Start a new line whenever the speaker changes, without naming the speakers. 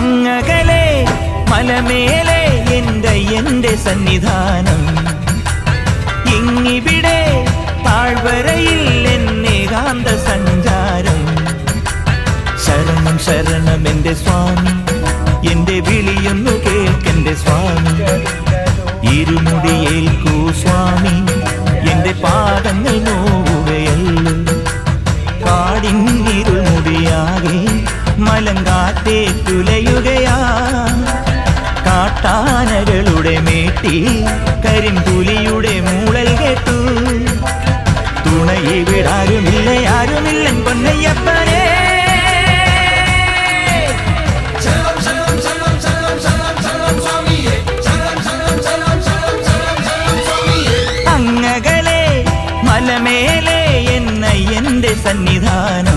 അങ്ങകലെ മലമേലെ എന്റെ സന്നിധാനം, ഇങ്ങിവിടെ താഴ്വരയിൽ എന്നേകാന്ത സഞ്ചാരം. ശരണം ശരണം എന്റെ സ്വാമി, എന്റെ വിളിയൊന്നു കേൾക്കെന്റെ സ്വാമി. ഇരുമുടിയേൽക്കൂ സ്വാമി, എന്റെ പാദങ്ങൾ നോവുകയല്ലോ. കാടിന്നിരുൾമുടിയാകെ മലങ്കാറ്റേറ്റുലയുകയാ. കാട്ടാനകളുടെ മേട്ടി കരിമ്പുലിയുടെ മൂളൽ കേട്ടു. തുണയിവിടാരുമില്ല ആരുമില്ലൻ പൊന്നയ്യപ്പനേ. അങ്ങകലെ മലമേലെ എന്റെ സന്നിധാനം,